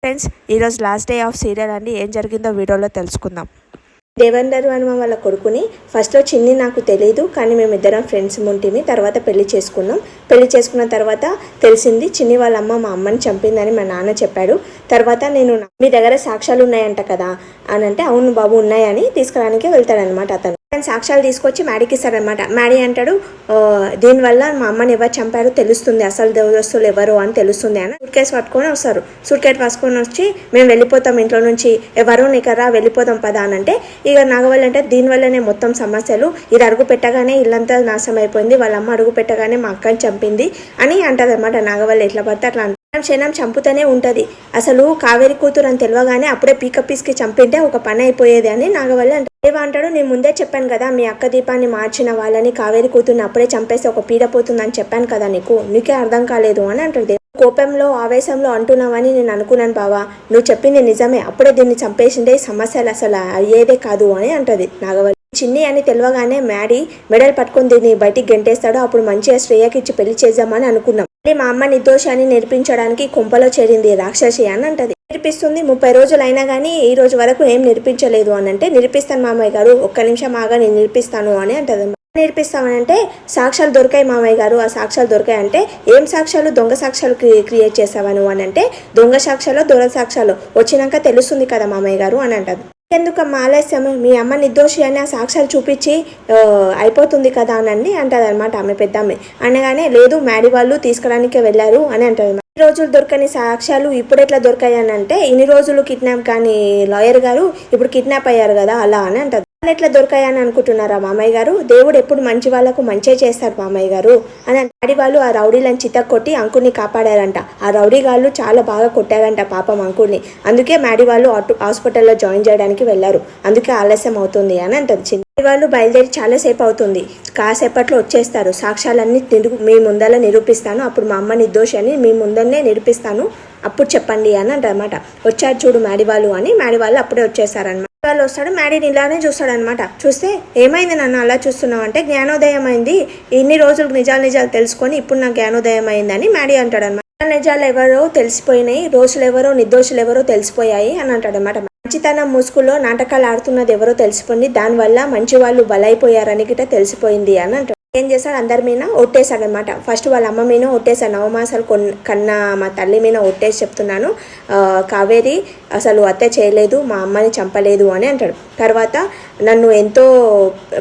Friends, ఈరోజు last day of serial అండి. ఏం జరిగిందో వీడియోలో తెలుసుకుందాం. దేవేందర్ వర్మ వాళ్ళ కొడుకుని ఫస్ట్లో చిన్ని నాకు తెలియదు, కానీ మేమిద్దరం ఫ్రెండ్స్ ఉంటిమి. తర్వాత పెళ్లి చేసుకున్నాం. పెళ్లి చేసుకున్న తర్వాత తెలిసింది చిన్ని వాళ్ళ అమ్మ మా అమ్మని చంపిందని మా నాన్న చెప్పాడు. తర్వాత నేను మీ దగ్గర సాక్ష్యాలు ఉన్నాయంట కదా అని అంటే, అవును బాబు ఉన్నాయని తీసుకురానికి వెళ్తాడనమాట. అతను సాక్ష్యాలు తీసుకొచ్చి మ్యాడీకి ఇస్తాడనమాట. మ్యాడీ అంటాడు, దీనివల్ల మా అమ్మని ఎవరు చంపారో తెలుస్తుంది, అసలు దేవదస్తులు ఎవరు అని తెలుస్తుంది అని సూట్ కేసు పట్టుకొని వస్తారు. సూట్ కేసు పట్టుకొని వచ్చి మేము వెళ్ళిపోతాం ఇంట్లో నుంచి, ఎవరు నీకరా వెళ్ళిపోతాం పదా అని అంటే, ఇక నాగవల్లి అంటే దీనివల్లనే మొత్తం సమస్యలు, ఇది అడుగు పెట్టగానే ఇల్లంతా నాశనం అయిపోయింది, వాళ్ళ అమ్మ అడుగు పెట్టగానే మా అక్కని చంపింది అని అంటది అనమాట. నాగవల్లి ఎట్లా పడితే అట్లా క్షణం చంపుతూనే ఉంటుంది. అసలు కావేరి కూతురు అని తెలియగానే అప్పుడే పీకి చంపింటే ఒక పని అయిపోయేది అని నాగవల్లి అంటే. దేవా అంటాడు, నేను ముందే చెప్పాను కదా, మీ అక్క దీపాన్ని మార్చిన వాళ్ళని కావేరి కూతుర్ని అప్పుడే చంపేస్తే ఒక పీడ పోతుందని చెప్పాను కదా నీకే అర్థం కాలేదు అని అంటాడు. కోపంలో ఆవేశంలో అంటున్నావని నేను అనుకున్నాను బావా, నువ్వు చెప్పింది నిజమే, అప్పుడే దీన్ని చంపేసిందే సమస్యలు అసలు అయ్యేదే కాదు అని అంటది నాగవల్లి. చిన్ని అని తెలియగానే మ్యాడీ మెడల్ పట్టుకొని దీన్ని బయటికి గెంటేస్తాడు. అప్పుడు మంచిగా శ్రేయకి ఇచ్చి పెళ్లి చేద్దామని అనుకున్నాం. మా అమ్మ నిర్దోషాన్ని నేర్పించడానికి కుంపలో చేరింది రాక్షసి అని అంటది. నేర్పిస్తుంది 30 రోజులు అయినా కానీ ఈ రోజు వరకు ఏం నేర్పించలేదు అని అంటే, నేర్పిస్తాను మామయ్య గారు, ఒక్క నిమిషం ఆగా నేను నేర్పిస్తాను అని అంటది. నేర్పిస్తామనంటే, సాక్ష్యాలు దొరికాయి మామయ్య గారు, ఆ సాక్ష్యాలు దొరికాయి అంటే, ఏం సాక్ష్యాలు? దొంగ సాక్ష్యాలు క్రియేట్ చేసావా నువ్వు అని అంటే, దొంగ సాక్ష్యాలు దొంగ సాక్ష్యాలు వచ్చినాక తెలుస్తుంది కదా మామయ్య గారు అని అంటది. ఎందుకమ్మా ఆలస్యం, మీ అమ్మ నిర్దోషి అని ఆ సాక్ష్యాలు చూపించి అయిపోతుంది కదా అని అంటది అనమాట ఆమె పెద్దమ్మ. అనగానే, లేదు మ్యాడీ వాళ్ళు తీసుకురానికే వెళ్ళారు అని అంటది. ఇన్ని రోజులు దొరకని సాక్ష్యాలు ఇప్పుడు ఎట్లా దొరికాయి అని అంటే, ఇన్ని రోజులు కిడ్నాప్ కానీ లాయర్ గారు ఇప్పుడు కిడ్నాప్ అయ్యారు కదా అలా అని అంటది. ఎట్లా దొరికాయని అనుకుంటున్నారా మామయ్య గారు, దేవుడు ఎప్పుడు మంచి వాళ్ళకు మంచే చేస్తారు మామయ్య గారు అని. డాడీ వాళ్ళు ఆ రౌడీలను చితక్ కొట్టి అంకుల్ని కాపాడారంట. ఆ రౌడీ వాళ్ళు చాలా బాగా కొట్టారంట పాపం అంకుల్ని, అందుకే మ్యాడీ వాళ్ళు హాస్పిటల్లో జాయిన్ చేయడానికి వెళ్ళారు, అందుకే ఆలస్యం అవుతుంది అని అంటది. చిన్న వాళ్ళు బయలుదేరి చాలాసేపు అవుతుంది, కాసేపట్లో వచ్చేస్తారు, సాక్ష్యాలన్నీ మీ ముందర నిరూపిస్తాను, అప్పుడు మా అమ్మ నిర్దోషి అని మీ ముందరనే నిరూపిస్తాను, అప్పుడు చెప్పండి అని అంటారనమాట. వచ్చారు చూడు మ్యాడీ వాళ్ళు అని. మ్యాడీ వాళ్ళు అప్పుడే వచ్చేసారనమాట. వాళ్ళు వస్తాడు, మ్యాడీని ఇలానే చూస్తాడనమాట. చూస్తే, ఏమైంది నన్ను అలా చూస్తున్నావు అంటే, జ్ఞానోదయం అయింది, ఇన్ని రోజులు నిజాలు తెలుసుకొని ఇప్పుడు నాకు జ్ఞానోదయం అయిందని మ్యాడీ అంటాడనమాట. నిజాలు ఎవరో తెలిసిపోయినాయి, దోషులు ఎవరో నిర్దోషులు ఎవరో తెలిసిపోయాయి అని అంటాడనమాట. మంచితనం ముసుగులో నాటకాలు ఆడుతున్నది ఎవరో తెలిసిపోయింది, దానివల్ల మంచి వాళ్ళు బలైపోయారని గిట్ట తెలిసిపోయింది అని అంటాడు. ఏం చేస్తాడు, అందరి మీద ఒట్టేశాడు అనమాట. ఫస్ట్ వాళ్ళ అమ్మ మీద ఒట్టేశాడు, నవమాసాలు కన్నా మా తల్లి మీద ఒట్టేసి చెప్తున్నాను, కావేరి అసలు హత్య చేయలేదు, మా అమ్మని చంపలేదు అని అంటాడు. తర్వాత నన్ను ఎంతో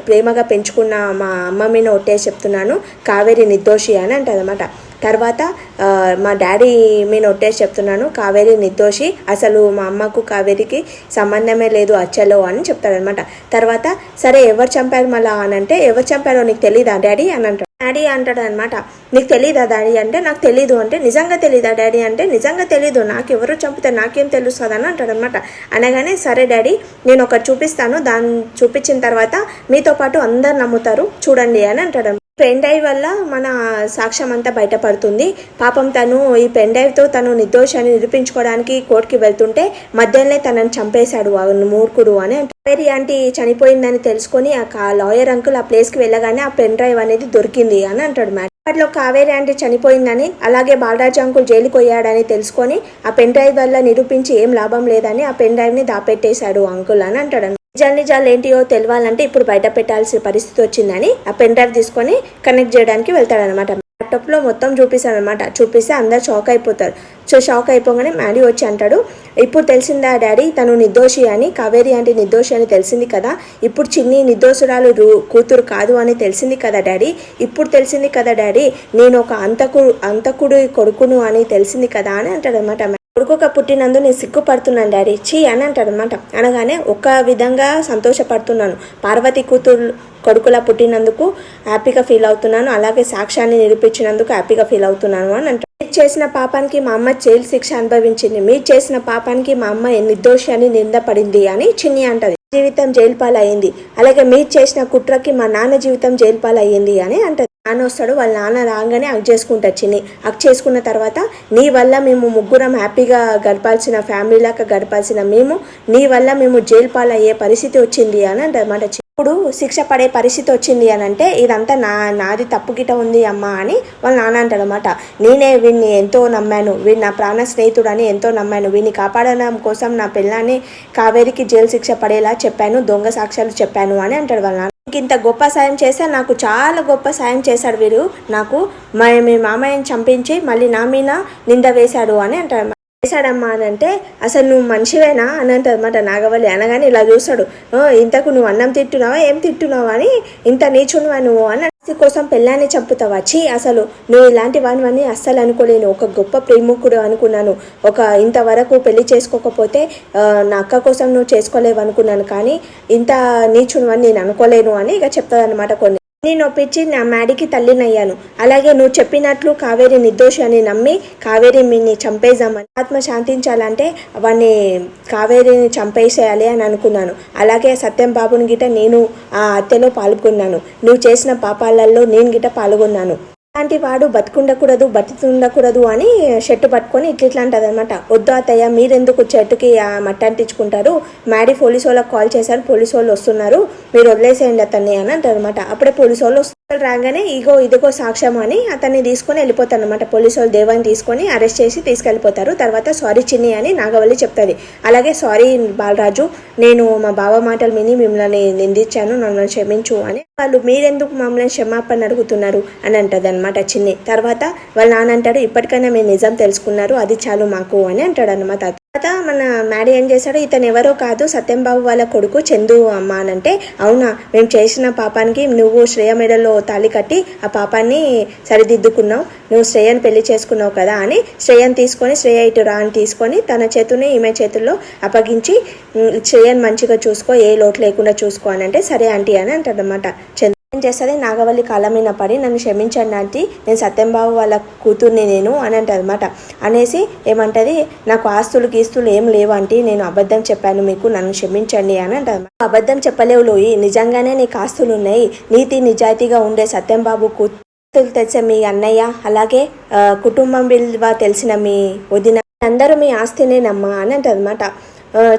ప్రేమగా పెంచుకున్న మా అమ్మ మీద ఒట్టేసి చెప్తున్నాను, కావేరి నిర్దోషి అని అంటాడు అనమాట. తర్వాత మా డాడీ మీద ఒట్టేసి చెప్తున్నాను, కావేరి నిర్దోషి, అసలు మా అమ్మకు కావేరికి సంబంధమే లేదు అచ్చలో అని చెప్తాడనమాట. తర్వాత సరే ఎవరు చంపారు మళ్ళా అని అంటే, ఎవరు చంపారో నీకు తెలీదా డాడీ అని అంటాడు. డాడీ అంటాడు అనమాట, నీకు తెలీదా డాడీ అంటే, నాకు తెలీదు అంటే, నిజంగా తెలీదా డాడీ అంటే, నిజంగా తెలీదు, నాకు ఎవరు చంపితే నాకేం తెలుస్తుంది అని అంటాడు అనమాట. అనగానే, సరే డాడీ నేను ఒకటి చూపిస్తాను, దాన్ని చూపించిన తర్వాత మీతో పాటు అందరు నమ్ముతారు చూడండి అని అంటాడు. పెన్ డ్రైవ్ వల్ల మన సాక్ష్యం అంతా బయటపడుతుంది, పాపం తను ఈ పెన్ డ్రైవ్తో తను నిర్దోషాన్ని నిరూపించుకోవడానికి కోర్టుకి వెళ్తుంటే మధ్యలోనే తనని చంపేశాడు మూర్ఖుడు అని. కావేరి ఆంటీ చనిపోయిందని తెలుసుకొని ఆ లాయర్ అంకుల్ ఆ ప్లేస్కి వెళ్ళగానే ఆ పెన్ డ్రైవ్ అనేది దొరికింది అని అంటాడు. అప్పట్లో కావేరి ఆంటీ చనిపోయిందని, అలాగే బాలరాజు అంకుల్ జైలుకి పోయాడని తెలుసుకొని ఆ పెన్ డ్రైవ్ వల్ల నిరూపించి ఏం లాభం లేదని ఆ పెన్ డ్రైవ్ని దాపెట్టేశాడు అంకుల్ అని అంటాడు. నిజాలు ఏంటియో తెలియాలంటే ఇప్పుడు బయట పెట్టాల్సిన పరిస్థితి వచ్చిందని ఆ పెన్ డ్రైవ్ తీసుకొని కనెక్ట్ చేయడానికి వెళ్తాడనమాట. ల్యాప్టాప్లో మొత్తం చూపిస్తాడనమాట. చూపిస్తే అందరు షాక్ అయిపోతారు. షాక్ అయిపోగానే మ్యాడీ వచ్చి అంటాడు, ఇప్పుడు తెలిసిందా డాడీ తను నిర్దోషి అని, కావేరి అంటే నిర్దోషి అని తెలిసింది కదా, ఇప్పుడు చిన్ని నిర్దోషురాలు కూతురు కాదు అని తెలిసింది కదా డాడీ, ఇప్పుడు తెలిసింది కదా డాడీ, నేను ఒక అంతకుడు కొడుకును అని తెలిసింది కదా అని అంటాడనమాట. కొడుకుగా పుట్టినందు నేను సిగ్గుపడుతున్నాను డాడీ చీ అని అంటాడు అనమాట. అనగానే ఒక విధంగా సంతోషపడుతున్నాను, పార్వతి కూతురు కొడుకులా పుట్టినందుకు హ్యాపీగా ఫీల్ అవుతున్నాను, అలాగే సాక్ష్యాన్ని నిరూపించినందుకు హ్యాపీగా ఫీల్ అవుతున్నాను అని అంటాడు. మీరు చేసిన పాపానికి మా అమ్మ జైలు శిక్ష అనుభవించింది, మీరు చేసిన పాపానికి మా అమ్మ నిర్దోషి అని నిందపడింది అని చిన్ని అంటది. జీవితం జైలు పాలయ్యింది, అలాగే మీరు చేసిన కుట్రకి మా నాన్న జీవితం జైలు పాలయ్యింది అని అంటది. నాన్న వస్తాడు, వాళ్ళ నాన్న రాగానే హగ్ చేసుకుంటాడు చిన్ని. హగ్ చేసుకున్న తర్వాత నీ వల్ల మేము ముగ్గురం హ్యాపీగా గడపాల్సిన ఫ్యామిలీలాగా గడపాల్సిన మేము నీ వల్ల మేము జైలు పాలయ్యే పరిస్థితి వచ్చింది అని అంటారన్నమాట. ఇప్పుడు శిక్ష పడే పరిస్థితి వచ్చింది అని అంటే ఇదంతా నాది తప్పు గిట ఉంది అమ్మా అని వాళ్ళ నాన్న అంటాడనమాట. నేనే వీడిని ఎంతో నమ్మాను, వీడు నా ప్రాణ స్నేహితుడు అని ఎంతో నమ్మాను, వీడిని కాపాడడం కోసం నా పిల్లాన్ని కావేరికి జైలు శిక్ష పడేలా చెప్పాను, దొంగ సాక్ష్యాలు చెప్పాను అని అంటాడు వాళ్ళ నాన్న. ఇంత గొప్ప సాయం చేస్తే నాకు చాలా గొప్ప సాయం చేశాడు వీడు, నాకు మీ మామయ్యని చంపించి మళ్ళీ నా మీద నింద వేశాడు అని అంటాడు. వేశాడమ్మా అని అంటే అసలు నువ్వు మనిషివేనా అని అంటారు అనమాట నాగవల్లి. అనగానే ఇలా చూస్తాడు, ఇంతకు నువ్వు అన్నం తింటున్నావా, ఏం తింటున్నావా అని, ఇంత నీచునువా నువ్వు అని, కోసం పెళ్ళాన్ని చంపుతావా, వచ్చి అసలు నువ్వు ఇలాంటి వాడివని అస్సలు అనుకోలేను, ఒక గొప్ప ప్రేమికుడు అనుకున్నాను, ఇంతవరకు పెళ్లి చేసుకోకపోతే నా అక్క కోసం నువ్వు చేసుకోలేవు అనుకున్నాను, కానీ ఇంత నీచునువని నేను అనుకోలేను అని ఇక చెప్తాదనమాట. కొన్ని నేను ఒప్పించి నా మ్యాడీకి తల్లినయ్యాను, అలాగే నువ్వు చెప్పినట్లు కావేరి నిర్దోషి అని నమ్మి కావేరి మీని చంపేద్దామని, ఆత్మ శాంతించాలంటే వాడిని కావేరిని చంపేసేయాలి అని అనుకున్నాను. అలాగే సత్యం బాబుని గిట నేను ఆ హత్యలో పాల్గొన్నాను, నువ్వు చేసిన పాపాలలో నేను గిట పాల్గొన్నాను, అలాంటి వాడు బతుకుండకూడదు బతుకుండకూడదు అని షర్టు పట్టుకొని ఇట్లా అంటది అనమాట. వద్దు అత్తయ్య, మీరెందుకు చెట్టుకి మట్టి అంటించుకుంటారు, మ్యాడీ పోలీసు వాళ్ళకి కాల్ చేశారు, పోలీసు వాళ్ళు వస్తున్నారు, మీరు వదిలేసేయండి అతన్ని అని అంటారు అనమాట. అప్పుడే పోలీసు వాళ్ళు రాగానే ఇదిగో సాక్ష్యం అని అతన్ని తీసుకొని వెళ్ళిపోతారు అనమాట. పోలీసు వాళ్ళు దేవాన్ని తీసుకొని అరెస్ట్ చేసి తీసుకెళ్ళిపోతారు. తర్వాత సారీ చిన్ని అని నాగవల్లి చెప్తుంది. అలాగే సారీ బాలరాజు, నేను మా బావ మాటలు విని మిమ్మల్ని నిందించాను, నన్ను క్షమించు అని. వాళ్ళు మీరెందుకు మమ్మల్ని క్షమాపణ అడుగుతున్నారు అని అంటది అనమాట చిన్ని. తర్వాత వాళ్ళ నాన్న అంటాడు, ఇప్పటికైనా మీరు నిజం తెలుసుకున్నారు, అది చాలు మాకు అని అంటాడు అనమాట. తర్వాత మన మ్యాడీ ఏం చేశాడు, ఇతను ఎవరో కాదు సత్యంబాబు వాళ్ళ కొడుకు చందు అమ్మ అని అంటే, అవునా, మేము చేసిన పాపానికి నువ్వు శ్రేయ మెడలో తాళి కట్టి ఆ పాపాన్ని సరిదిద్దుకున్నావు, నువ్వు శ్రేయని పెళ్లి చేసుకున్నావు కదా అని శ్రేయని తీసుకొని, శ్రేయ ఇటు రా అని తీసుకొని తన చేతుని ఈమె చేతుల్లో అప్పగించి, శ్రేయని మంచిగా చూసుకో, ఏ లోటు లేకుండా చూసుకో అని అంటే, సరే ఆంటీ అని అంటాడనమాట. ఏం చేస్తుంది, నాగవల్లి కాళ్ళ మీద పడి నన్ను క్షమించండి ఆంటీ, నేను సత్యంబాబు వాళ్ళ కూతుర్ని నేను అని అంటది అనమాట. అనేసి ఏమంటది, నాకు ఆస్తులు గీస్తులు ఏం లేవు ఆంటీ, నేను అబద్ధం చెప్పాను మీకు, నన్ను క్షమించండి అని అంటది. అబద్ధం చెప్పలేవు లోయి, నిజంగానే నీకు ఆస్తులు ఉన్నాయి, నీతి నిజాయితీగా ఉండే సత్యంబాబు కూతురు తెలిసే మీ అన్నయ్య, అలాగే కుటుంబం విలువ తెలిసిన మీ వదిన అందరూ మీ ఆస్తినేనమ్మా అని అంటది అనమాట.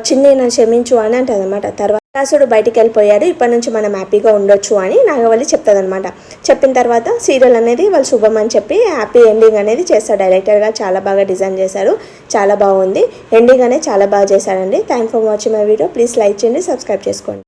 చిన్ని నన్ను క్షమించు అని అంటది అనమాట. తర్వాత రాసుడు బయటికి వెళ్ళిపోయాడు, ఇప్పటి నుంచి మనం హ్యాపీగా ఉండొచ్చు అని నాగవల్లి చెప్తుంది అనమాట. చెప్పిన తర్వాత సీరియల్ అనేది వాళ్ళు శుభం అని చెప్పి హ్యాపీ ఎండింగ్ అనేది చేస్తాడు. డైరెక్టర్గా చాలా బాగా డిజైన్ చేశారు, చాలా బాగుంది, ఎండింగ్ అనేది చాలా బాగా చేశాడండి. Thank for watching my video. Please like చేయండి, సబ్స్క్రైబ్ చేసుకోండి.